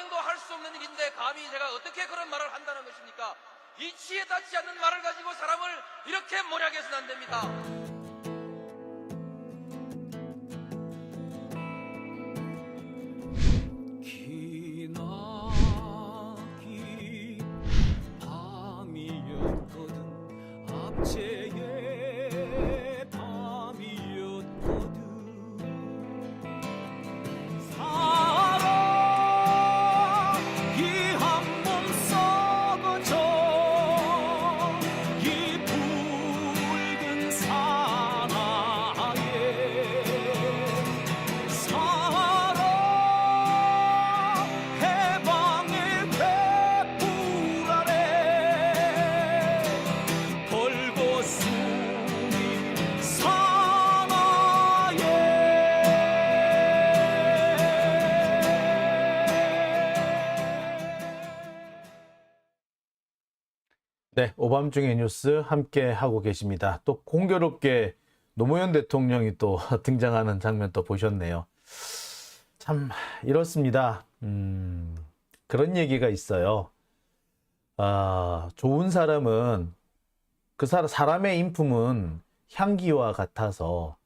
상상도 할 수 없는 일인데 감히 제가 어떻게 그런 말을 한다는 것입니까? 이치에 닿지 않는 말을 가지고 사람을 이렇게 몰약해서는 안 됩니다. 기나긴 밤이었거든. 압제의 밤이었거든. 사랑이 한 몸 썩어져 이 붉은 사나에 사랑 해방의 횃불 아래 벌거숭이 사나에. 네, 오밤중의 뉴스 함께 하고 계십니다. 또 공교롭게 노무현 대통령이 또 등장하는 장면 또 보셨네요. 참 이렇습니다. 그런 얘기가 있어요. 좋은 사람은 사람의 인품은 향기와 같아서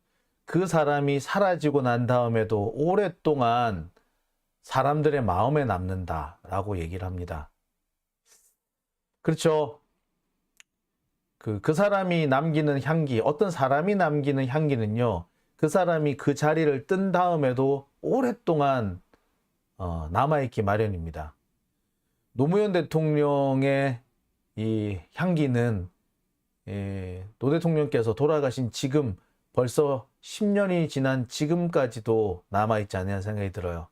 그 사람이 사라지고 난 다음에도 오랫동안 사람들의 마음에 남는다라고 얘기를 합니다. 그렇죠. 그 사람이 남기는 향기, 어떤 사람이 남기는 향기는요, 그 사람이 그 자리를 뜬 다음에도 오랫동안 남아있기 마련입니다. 노무현 대통령의 이 향기는 노 대통령께서 돌아가신 지금 벌써 10년이 지난 지금까지도 남아있지 않냐는 생각이 들어요.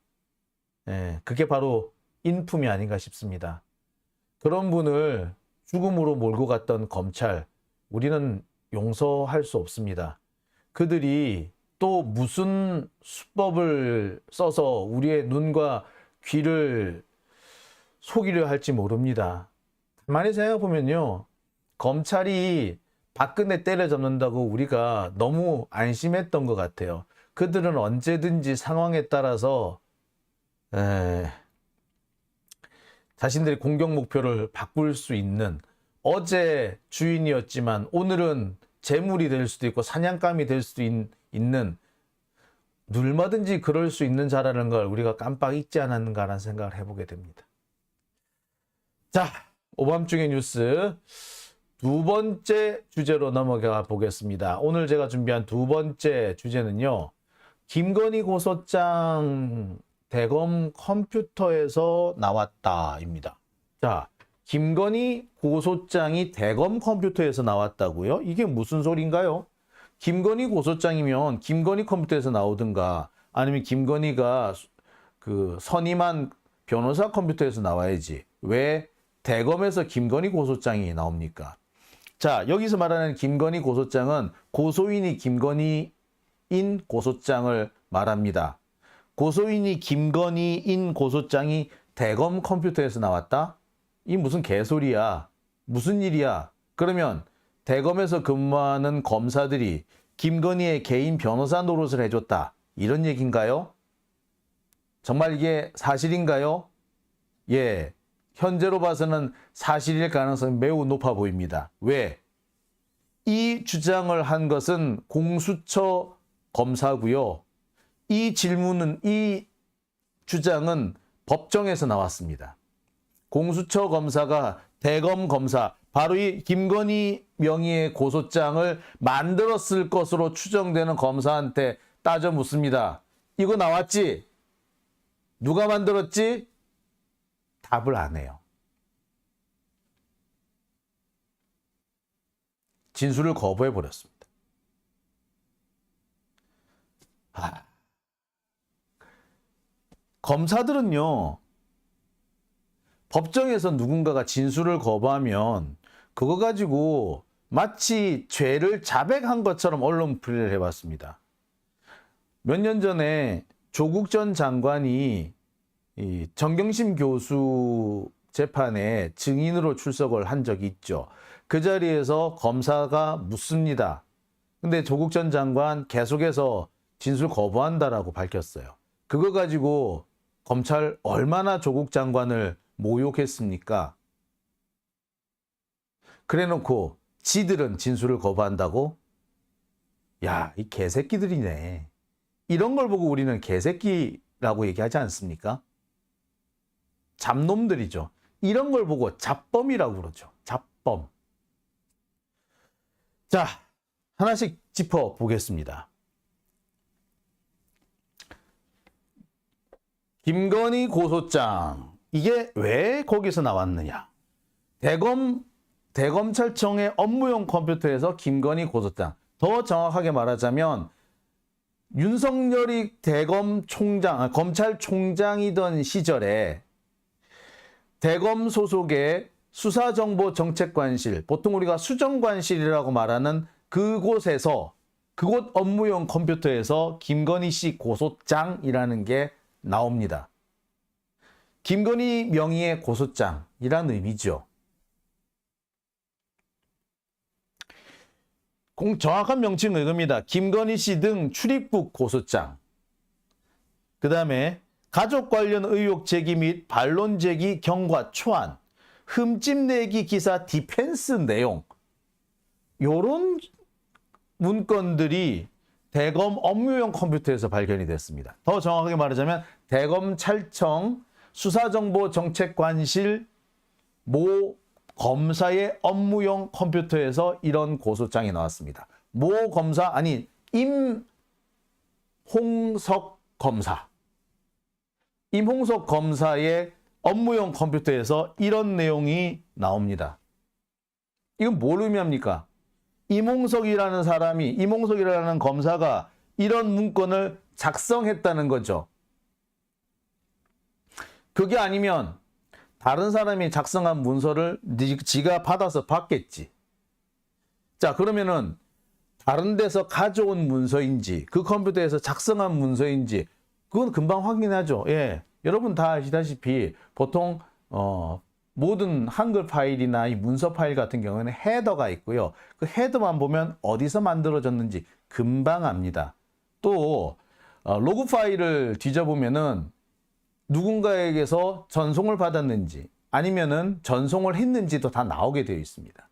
그게 바로 인품이 아닌가 싶습니다. 그런 분을 죽음으로 몰고 갔던 검찰, 우리는 용서할 수 없습니다. 그들이 또 무슨 수법을 써서 우리의 눈과 귀를 속이려 할지 모릅니다. 가만히 생각해보면요, 검찰이 박근혜 때려잡는다고 우리가 너무 안심했던 것 같아요. 그들은 언제든지 상황에 따라서 자신들의 공격 목표를 바꿀 수 있는, 어제 주인이었지만 오늘은 재물이 될 수도 있고 사냥감이 될 수도 있는, 얼마든지 그럴 수 있는 자라는 걸 우리가 깜빡 잊지 않았는가라는 생각을 해보게 됩니다. 자, 오밤중의 뉴스 두 번째 주제로 넘어가 보겠습니다. 오늘 제가 준비한 두 번째 주제는요, 김건희 고소장 대검 컴퓨터에서 나왔다입니다. 자, 김건희 고소장이 대검 컴퓨터에서 나왔다고요? 이게 무슨 소린가요? 김건희 고소장이면 김건희 컴퓨터에서 나오든가, 아니면 김건희가 그 선임한 변호사 컴퓨터에서 나와야지. 왜 대검에서 김건희 고소장이 나옵니까? 자, 여기서 말하는 김건희 고소장은 고소인이 김건희인 고소장을 말합니다. 고소인이 김건희인 고소장이 대검 컴퓨터에서 나왔다? 이 무슨 개소리야? 무슨 일이야? 그러면 대검에서 근무하는 검사들이 김건희의 개인 변호사 노릇을 해줬다, 이런 얘기인가요? 정말 이게 사실인가요? 예, 현재로 봐서는 사실일 가능성이 매우 높아 보입니다. 왜? 이 주장을 한 것은 공수처 검사고요. 이 주장은 법정에서 나왔습니다. 공수처 검사가 대검 검사, 바로 이 김건희 명의의 고소장을 만들었을 것으로 추정되는 검사한테 따져 묻습니다. 이거 나왔지? 누가 만들었지? 답을 안 해요. 진술을 거부해 버렸습니다. 검사들은요, 법정에서 누군가가 진술을 거부하면 그거 가지고 마치 죄를 자백한 것처럼 언론풀이를 해봤습니다. 몇 년 전에 조국 전 장관이 이 정경심 교수 재판에 증인으로 출석을 한 적이 있죠. 그 자리에서 검사가 묻습니다. 근데 조국 전 장관 계속해서 진술 거부한다라고 밝혔어요. 그거 가지고 검찰 얼마나 조국 장관을 모욕했습니까? 그래놓고 지들은 진술을 거부한다고? 야, 이 개새끼들이네. 이런 걸 보고 우리는 개새끼라고 얘기하지 않습니까? 잡놈들이죠. 이런 걸 보고 잡범이라고 그러죠. 잡범. 자, 하나씩 짚어보겠습니다. 김건희 고소장, 이게 왜 거기서 나왔느냐? 대검찰청의 업무용 컴퓨터에서 김건희 고소장, 더 정확하게 말하자면 윤석열이 검찰총장이던 시절에 대검 소속의 수사정보정책관실, 보통 우리가 수정관실이라고 말하는 그곳 업무용 컴퓨터에서 김건희 씨 고소장이라는 게 나옵니다. 김건희 명의의 고소장이란 의미죠. 정확한 명칭은 이겁니다. 김건희 씨 등 출입국 고소장. 그 다음에 가족 관련 의혹 제기 및 반론 제기 경과 초안, 흠집 내기 기사 디펜스 내용, 요런 문건들이 대검 업무용 컴퓨터에서 발견이 됐습니다. 더 정확하게 말하자면 대검찰청 수사정보정책관실 모 검사의 업무용 컴퓨터에서 이런 고소장이 나왔습니다. 모 검사, 아니 임홍석 검사. 임홍석 검사의 업무용 컴퓨터에서 이런 내용이 나옵니다. 이건 뭘 의미합니까? 임홍석이라는 검사가 이런 문건을 작성했다는 거죠. 그게 아니면 다른 사람이 작성한 문서를 지가 받아서 받겠지. 자, 그러면은 다른 데서 가져온 문서인지 그 컴퓨터에서 작성한 문서인지 그건 금방 확인하죠. 예, 여러분 다 아시다시피 보통 모든 한글 파일이나 이 문서 파일 같은 경우에는 헤더가 있고요. 그 헤더만 보면 어디서 만들어졌는지 금방 압니다. 또 로그 파일을 뒤져보면은 누군가에게서 전송을 받았는지 아니면은 전송을 했는지도 다 나오게 되어 있습니다.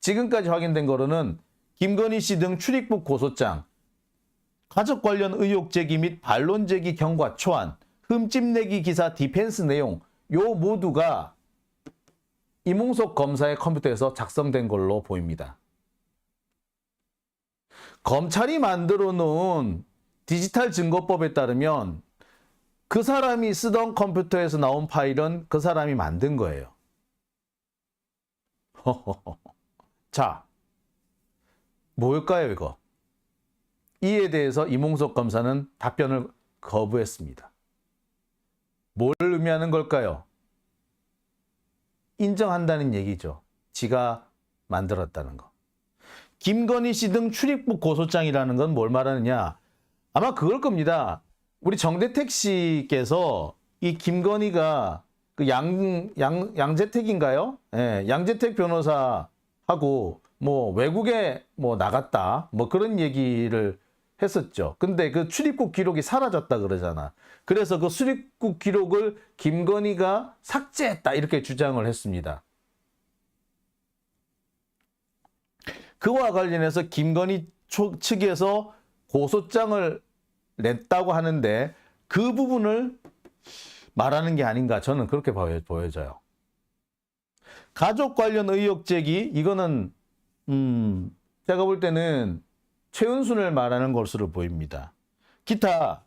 지금까지 확인된 거로는 김건희 씨 등 출입국 고소장, 가족 관련 의혹 제기 및 반론 제기 경과 초안, 흠집 내기 기사 디펜스 내용, 요 모두가 임홍석 검사의 컴퓨터에서 작성된 걸로 보입니다. 검찰이 만들어 놓은 디지털 증거법에 따르면 그 사람이 쓰던 컴퓨터에서 나온 파일은 그 사람이 만든 거예요. 자, 뭘까요, 이거? 이에 대해서 임홍석 검사는 답변을 거부했습니다. 뭘 의미하는 걸까요? 인정한다는 얘기죠. 지가 만들었다는 거. 김건희 씨 등 출입국 고소장이라는 건 뭘 말하느냐? 아마 그걸 겁니다. 우리 정대택 씨께서 이 김건희가 그 양재택인가요? 예, 양재택 변호사하고 뭐 외국에 뭐 나갔다 뭐 그런 얘기를 했었죠. 근데 그 출입국 기록이 사라졌다 그러잖아. 그래서 그 출입국 기록을 김건희가 삭제했다 이렇게 주장을 했습니다. 그와 관련해서 김건희 측에서 고소장을 냈다고 하는데 그 부분을 말하는 게 아닌가 저는 그렇게 보여져요. 가족 관련 의혹 제기 이거는 제가 볼 때는 최은순을 말하는 것으로 보입니다. 기타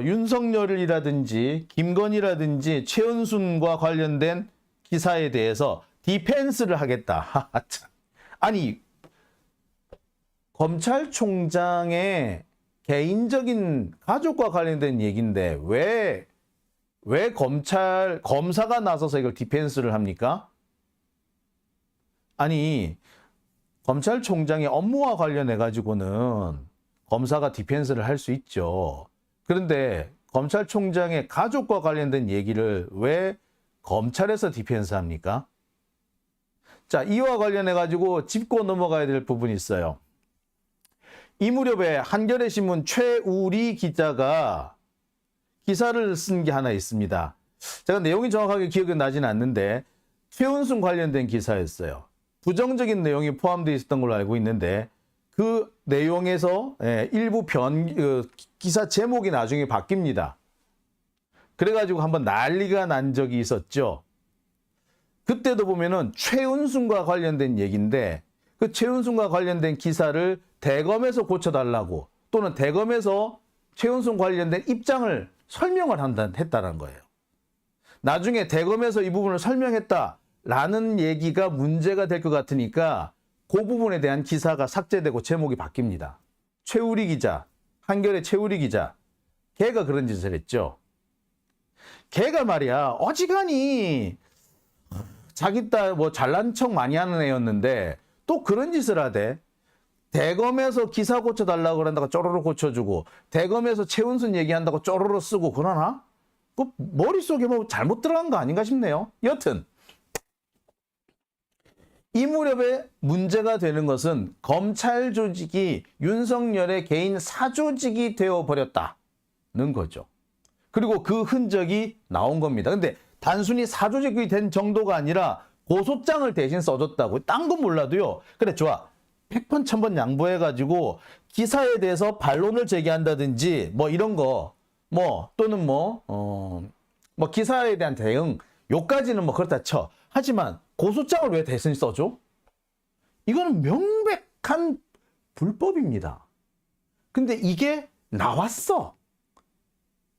윤석열이라든지 김건희라든지 최은순과 관련된 기사에 대해서 디펜스를 하겠다. 아니 검찰총장의 개인적인 가족과 관련된 얘기인데 왜 검사가 나서서 이걸 디펜스를 합니까? 아니 검찰총장의 업무와 관련해 가지고는 검사가 디펜스를 할 수 있죠. 그런데 검찰총장의 가족과 관련된 얘기를 왜 검찰에서 디펜스 합니까? 자, 이와 관련해 가지고 짚고 넘어가야 될 부분이 있어요. 이 무렵에 한겨레신문 최우리 기자가 기사를 쓴 게 하나 있습니다. 제가 내용이 정확하게 기억이 나진 않는데 최은순 관련된 기사였어요. 부정적인 내용이 포함되어 있었던 걸로 알고 있는데 그 내용에서 일부 기사 제목이 나중에 바뀝니다. 그래가지고 한번 난리가 난 적이 있었죠. 그때도 보면은 최은순과 관련된 얘기인데 그 최은순과 관련된 기사를 대검에서 고쳐달라고 또는 대검에서 최은순 관련된 입장을 설명을 했다는 거예요. 나중에 대검에서 이 부분을 설명했다라는 얘기가 문제가 될 것 같으니까 그 부분에 대한 기사가 삭제되고 제목이 바뀝니다. 최우리 기자, 한겨레 최우리 기자, 걔가 그런 짓을 했죠. 걔가 말이야 어지간히 자기 딸 뭐 잘난 척 많이 하는 애였는데 또 그런 짓을 하대. 대검에서 기사 고쳐달라고 그런다고 쪼로로 고쳐주고 대검에서 최은순 얘기한다고 쪼로로 쓰고 그러나? 그 머릿속에 뭐 잘못 들어간 거 아닌가 싶네요. 여튼 이 무렵에 문제가 되는 것은 검찰 조직이 윤석열의 개인 사조직이 되어버렸다는 거죠. 그리고 그 흔적이 나온 겁니다. 근데 단순히 사조직이 된 정도가 아니라 고소장을 대신 써줬다고. 딴 건 몰라도요. 그래 좋아. 100번 1000번 양보해가지고 기사에 대해서 반론을 제기한다든지 뭐 이런 거 뭐 또는 뭐 기사에 대한 대응 요까지는 뭐 그렇다 쳐. 하지만 고소장을 왜 대신 써줘? 이거는 명백한 불법입니다. 근데 이게 나왔어.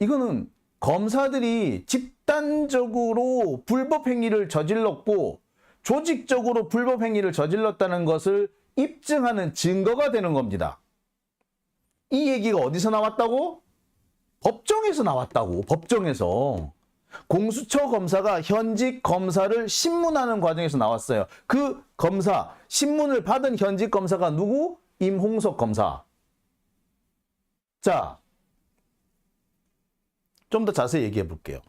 이거는 검사들이 집단적으로 불법 행위를 저질렀고 조직적으로 불법 행위를 저질렀다는 것을 입증하는 증거가 되는 겁니다. 이 얘기가 어디서 나왔다고? 법정에서 나왔다고. 법정에서. 공수처 검사가 현직 검사를 신문하는 과정에서 나왔어요. 그 검사, 신문을 받은 현직 검사가 누구? 임홍석 검사. 자, 좀 더 자세히 얘기해 볼게요.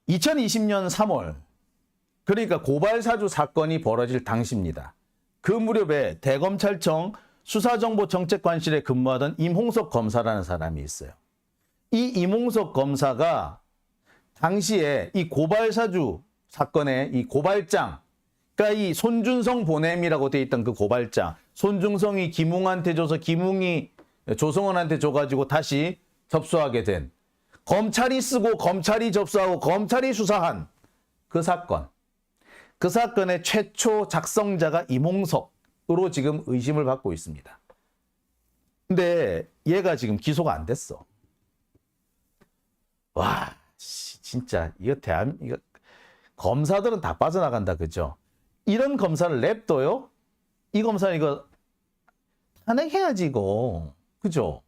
2020년 3월, 그러니까 고발사주 사건이 벌어질 당시입니다. 그 무렵에 대검찰청 수사정보정책관실에 근무하던 임홍석 검사라는 사람이 있어요. 이 임홍석 검사가 당시에 이 고발사주 사건의 이 고발장, 그러니까 이 손준성 보냄이라고 돼 있던 그 고발장, 손준성이 김웅한테 줘서 김웅이 조성원한테 줘가지고 다시 접수하게 된, 검찰이 쓰고 검찰이 접수하고 검찰이 수사한 그 사건. 그 사건의 최초 작성자가 임홍석으로 지금 의심을 받고 있습니다. 근데 얘가 지금 기소가 안 됐어. 와, 진짜 이거 검사들은 다 빠져나간다, 그죠? 이런 검사를 냅둬요? 이 검사 이거 탄핵해야지 이거, 그죠?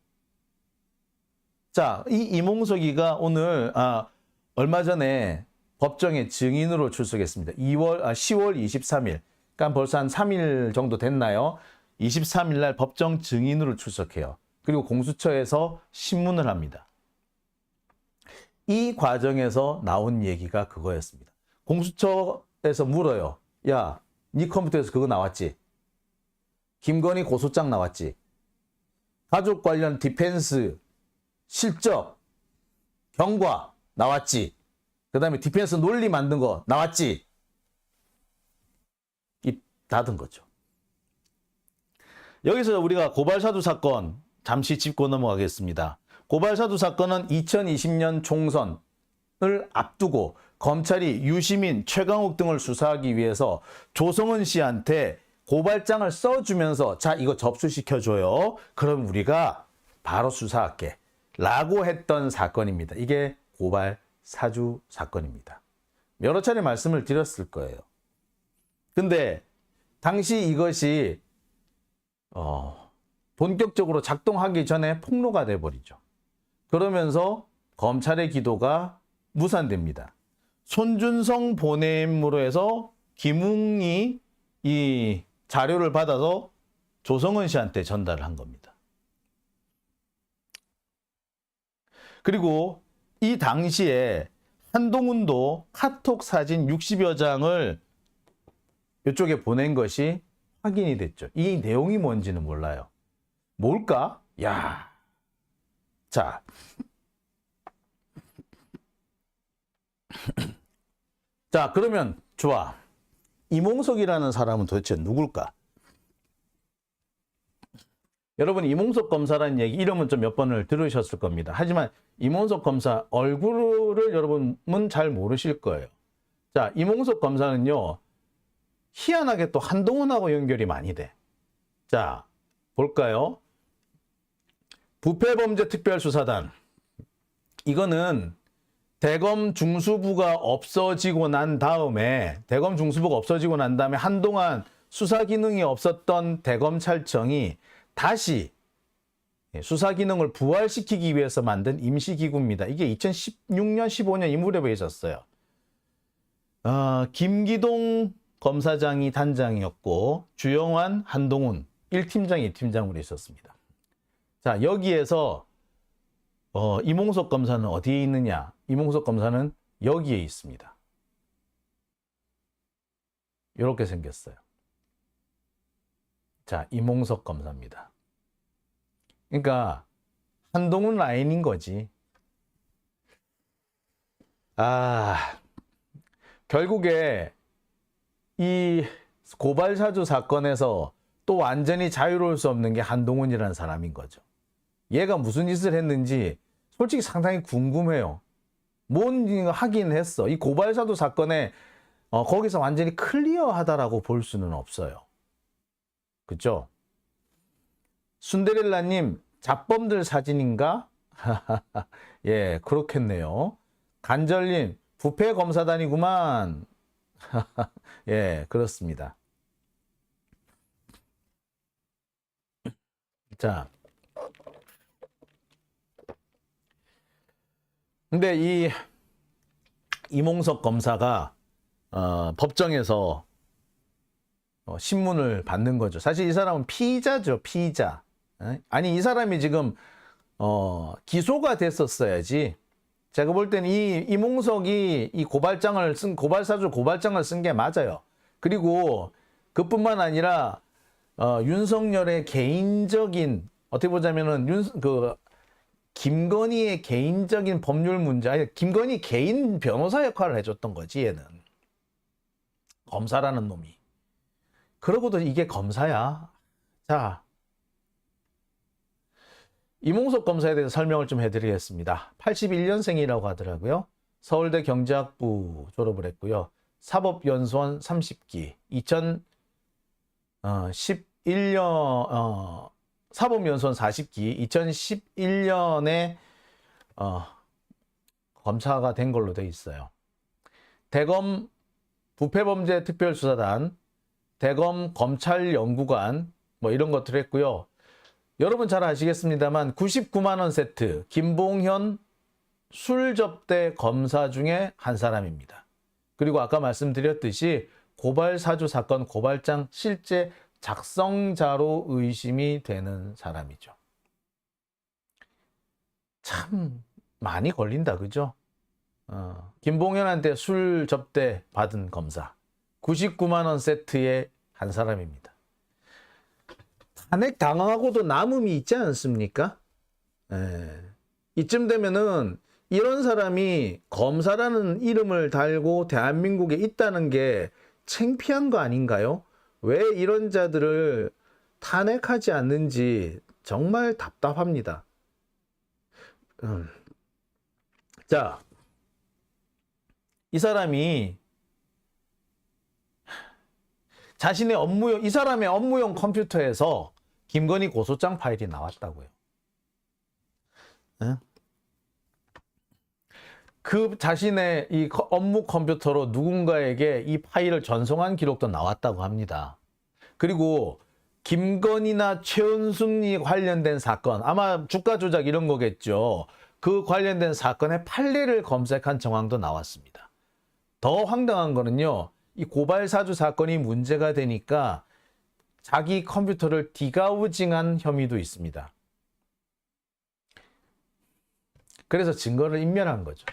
자, 이 임홍석이가 오늘 얼마 전에 법정에 증인으로 출석했습니다. 10월 23일. 그러니까 벌써 한 3일 정도 됐나요? 23일 날 법정 증인으로 출석해요. 그리고 공수처에서 신문을 합니다. 이 과정에서 나온 얘기가 그거였습니다. 공수처에서 물어요. 야, 네 컴퓨터에서 그거 나왔지? 김건희 고소장 나왔지? 가족 관련 디펜스 실적 경과 나왔지? 그 다음에 디펜스 논리 만든 거 나왔지? 입 닫은 거죠. 여기서 우리가 고발사주 사건 잠시 짚고 넘어가겠습니다. 고발사주 사건은 2020년 총선을 앞두고 검찰이 유시민, 최강욱 등을 수사하기 위해서 조성은 씨한테 고발장을 써주면서 자, 이거 접수시켜줘요. 그럼 우리가 바로 수사할게. 라고 했던 사건입니다. 이게 고발사주 사건입니다. 여러 차례 말씀을 드렸을 거예요. 근데 당시 이것이 본격적으로 작동하기 전에 폭로가 돼버리죠. 그러면서 검찰의 기도가 무산됩니다. 손준성 보냄으로 해서 김웅이 이 자료를 받아서 조성은 씨한테 전달을 한 겁니다. 그리고 이 당시에 한동훈도 카톡 사진 60여 장을 이쪽에 보낸 것이 확인이 됐죠. 이 내용이 뭔지는 몰라요. 뭘까? 야. 자. 자, 그러면 좋아. 이몽석이라는 사람은 도대체 누굴까? 여러분, 이몽석 검사라는 얘기 이름은 좀 몇 번을 들으셨을 겁니다. 하지만 이몽석 검사 얼굴을 여러분은 잘 모르실 거예요. 자, 이몽석 검사는요, 희한하게 또 한동훈하고 연결이 많이 돼. 자, 볼까요? 부패범죄특별수사단. 이거는 대검 중수부가 없어지고 난 다음에 한동안 수사 기능이 없었던 대검찰청이 다시 수사 기능을 부활시키기 위해서 만든 임시기구입니다. 이게 2016년, 15년 이 무렵에 있었어요. 김기동 검사장이 단장이었고 주영환, 한동훈 1팀장, 2팀장으로 있었습니다. 자, 여기에서 이몽석 검사는 어디에 있느냐? 이몽석 검사는 여기에 있습니다. 이렇게 생겼어요. 자, 이몽석 검사입니다. 그러니까 한동훈 라인인 거지. 결국에 이 고발사주 사건에서 또 완전히 자유로울 수 없는 게 한동훈이라는 사람인 거죠. 얘가 무슨 짓을 했는지 솔직히 상당히 궁금해요. 뭔 일을 하긴 했어. 이 고발사주 사건에 거기서 완전히 클리어하다라고 볼 수는 없어요. 그죠? 순데렐라님, 잡범들 사진인가? 예, 그렇겠네요. 간절님, 부패 검사단이구만. 예, 그렇습니다. 자, 근데 이 이몽석 검사가 법정에서 신문을 받는 거죠. 사실 이 사람은 피의자죠, 피의자. 아니, 이 사람이 지금 기소가 됐었어야지. 제가 볼 때는 이 이몽석이 이 고발사주 고발장을 쓴 게 맞아요. 그리고 그뿐만 아니라 윤석열의 개인적인, 어떻게 보자면은 김건희의 개인적인 법률 문제, 아니 김건희 개인 변호사 역할을 해줬던 거지, 얘는. 검사라는 놈이. 그러고도 이게 검사야. 자, 이몽석 검사에 대해서 설명을 좀 해드리겠습니다. 81년생이라고 하더라고요. 서울대 경제학부 졸업을 했고요. 사법연수원 30기, 2011년 사법연수원 40기, 2011년에 검사가 된 걸로 돼 있어요. 대검 부패범죄특별수사단, 대검 검찰연구관 뭐 이런 것들 했고요. 여러분 잘 아시겠습니다만 99만 원 세트, 김봉현 술 접대 검사 중에 한 사람입니다. 그리고 아까 말씀드렸듯이 고발사주 사건 고발장 실제 작성자로 의심이 되는 사람이죠. 참 많이 걸린다, 그죠? 김봉현한테 술 접대 받은 검사, 99만 원 세트의 한 사람입니다. 탄핵 당하고도 남음이 있지 않습니까? 이쯤 되면은 이런 사람이 검사라는 이름을 달고 대한민국에 있다는 게 창피한 거 아닌가요? 왜 이런 자들을 탄핵하지 않는지 정말 답답합니다. 자, 이 사람이 자신의 이 사람의 업무용 컴퓨터에서 김건희 고소장 파일이 나왔다고요. 그 자신의 이 업무 컴퓨터로 누군가에게 이 파일을 전송한 기록도 나왔다고 합니다. 그리고 김건희나 최은순이 관련된 사건, 아마 주가 조작 이런 거겠죠. 그 관련된 사건의 판례를 검색한 정황도 나왔습니다. 더 황당한 거는요, 이 고발사주 사건이 문제가 되니까 자기 컴퓨터를 디가우징한 혐의도 있습니다. 그래서 증거를 인멸한 거죠.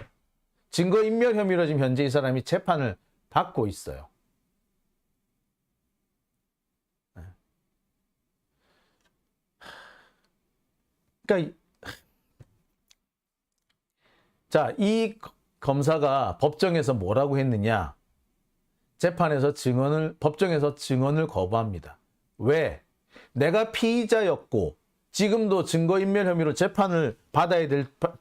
증거인멸 혐의로 지금 현재 이 사람이 재판을 받고 있어요. 그러니까 자, 이 검사가 법정에서 뭐라고 했느냐? 재판에서 법정에서 증언을 거부합니다. 왜? 내가 피의자였고 지금도 증거인멸 혐의로 재판을 받아야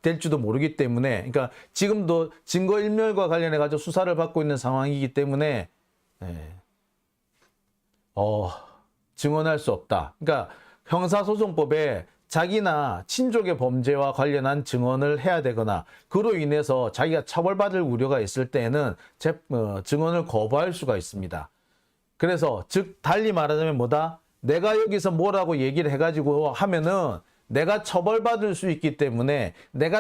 될지도 모르기 때문에, 그러니까 지금도 증거인멸과 관련해 가지고 수사를 받고 있는 상황이기 때문에 증언할 수 없다. 그러니까 형사소송법에 자기나 친족의 범죄와 관련한 증언을 해야 되거나 그로 인해서 자기가 처벌받을 우려가 있을 때에는 증언을 거부할 수가 있습니다. 그래서 즉 달리 말하자면 뭐다? 내가 여기서 뭐라고 얘기를 해가지고 하면은 내가 처벌받을 수 있기 때문에 내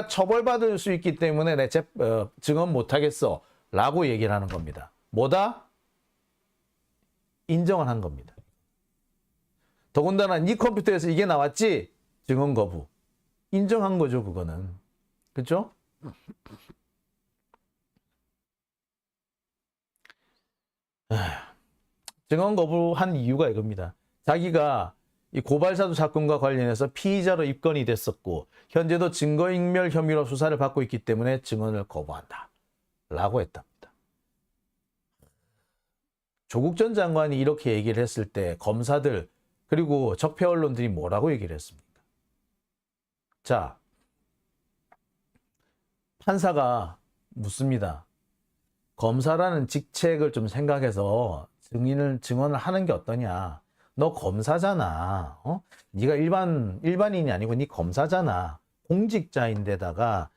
증언 못하겠어 라고 얘기를 하는 겁니다. 뭐다? 인정을 한 겁니다. 더군다나 네 컴퓨터에서 이게 나왔지? 증언 거부. 인정한 거죠, 그거는. 그렇죠? 증언 거부한 이유가 이겁니다. 자기가 이 고발사주 사건과 관련해서 피의자로 입건이 됐었고 현재도 증거인멸 혐의로 수사를 받고 있기 때문에 증언을 거부한다 라고 했답니다. 조국 전 장관이 이렇게 얘기를 했을 때 검사들 그리고 적폐 언론들이 뭐라고 얘기를 했습니까? 자, 판사가 묻습니다. 검사라는 직책을 좀 생각해서 증언을 하는 게 어떠냐? 너 검사잖아. 네가 일반인이 아니고 네 검사잖아. 공직자인데다가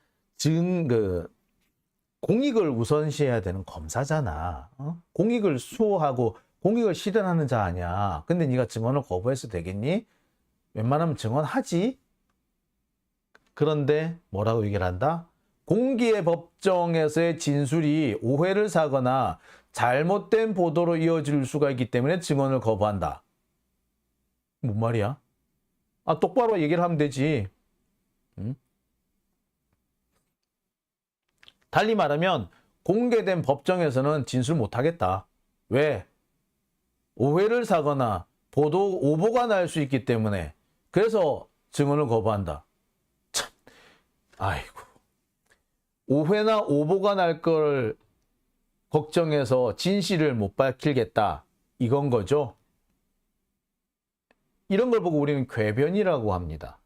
공익을 우선시해야 되는 검사잖아. 공익을 수호하고 공익을 실현하는 자 아니야. 근데 네가 증언을 거부해서 되겠니? 웬만하면 증언하지. 그런데 뭐라고 얘기를 한다? 공기의 법정에서의 진술이 오해를 사거나 잘못된 보도로 이어질 수가 있기 때문에 증언을 거부한다. 뭔 말이야? 똑바로 얘기를 하면 되지. 응? 달리 말하면 공개된 법정에서는 진술 못하겠다. 왜? 오해를 사거나 오보가 날 수 있기 때문에. 그래서 증언을 거부한다. 참, 아이고. 오해나 오보가 날 걸 걱정해서 진실을 못 밝히겠다. 이건 거죠. 이런 걸 보고 우리는 궤변이라고 합니다.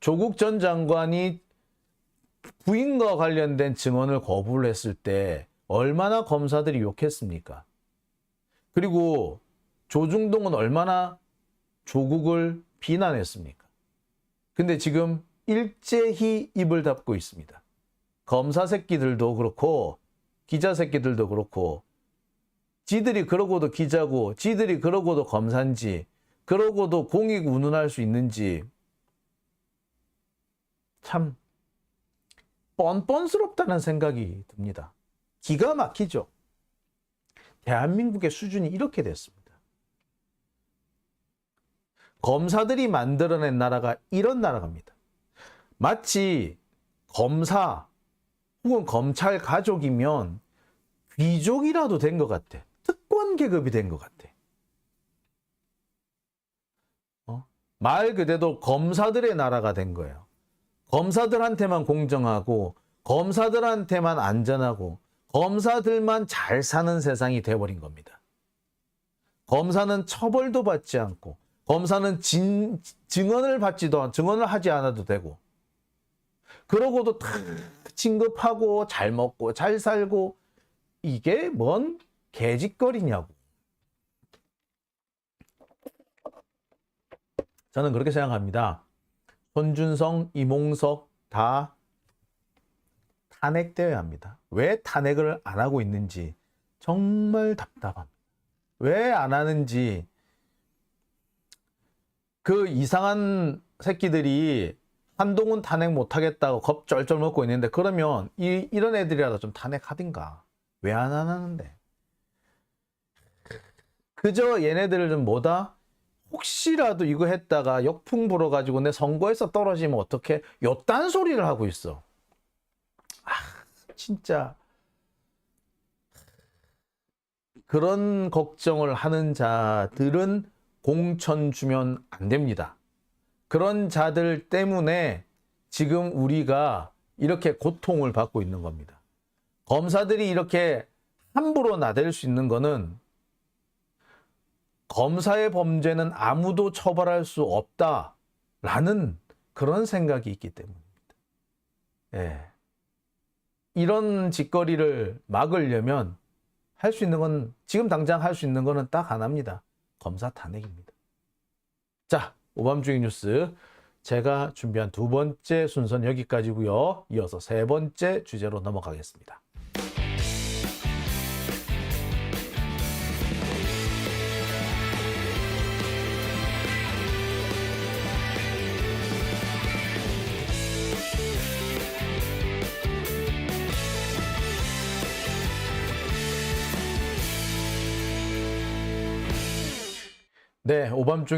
조국 전 장관이 부인과 관련된 증언을 거부를 했을 때 얼마나 검사들이 욕했습니까? 그리고 조중동은 얼마나 조국을 비난했습니까? 근데 지금 일제히 입을 닫고 있습니다. 검사 새끼들도 그렇고 기자 새끼들도 그렇고 지들이 그러고도 기자고 지들이 그러고도 검사인지 그러고도 공익 운운할 수 있는지 참 뻔뻔스럽다는 생각이 듭니다. 기가 막히죠. 대한민국의 수준이 이렇게 됐습니다. 검사들이 만들어낸 나라가 이런 나라입니다. 마치 검사 혹은 검찰 가족이면 귀족이라도 된 것 같아. 특권 계급이 된 것 같아. 말 그대로 검사들의 나라가 된 거예요. 검사들한테만 공정하고 검사들한테만 안전하고 검사들만 잘 사는 세상이 돼버린 겁니다. 검사는 처벌도 받지 않고 검사는 증언을 하지 않아도 되고 그러고도 다 진급하고 잘 먹고 잘 살고 이게 뭔 개짓거리냐고. 저는 그렇게 생각합니다. 손준성, 이몽석 다 탄핵되어야 합니다. 왜 탄핵을 안 하고 있는지 정말 답답합니다. 왜 안 하는지. 그 이상한 새끼들이 한동훈 탄핵 못하겠다고 겁 쩔쩔 먹고 있는데 그러면 이런 애들이라도 좀 탄핵하든가. 왜 안 하는데? 그저 얘네들을 좀 뭐다? 혹시라도 이거 했다가 역풍 불어가지고 내 선거에서 떨어지면 어떡해? 요딴 소리를 하고 있어. 진짜 그런 걱정을 하는 자들은 공천 주면 안 됩니다. 그런 자들 때문에 지금 우리가 이렇게 고통을 받고 있는 겁니다. 검사들이 이렇게 함부로 나댈 수 있는 거는 검사의 범죄는 아무도 처벌할 수 없다라는 그런 생각이 있기 때문입니다. 예. 이런 짓거리를 막으려면 할 수 있는 건, 지금 당장 할 수 있는 거는 딱 하나입니다. 검사 탄핵입니다. 자, 오밤중의 뉴스. 제가 준비한 두 번째 순서는 여기까지고요. 이어서 세 번째 주제로 넘어가겠습니다. 네, 오밤중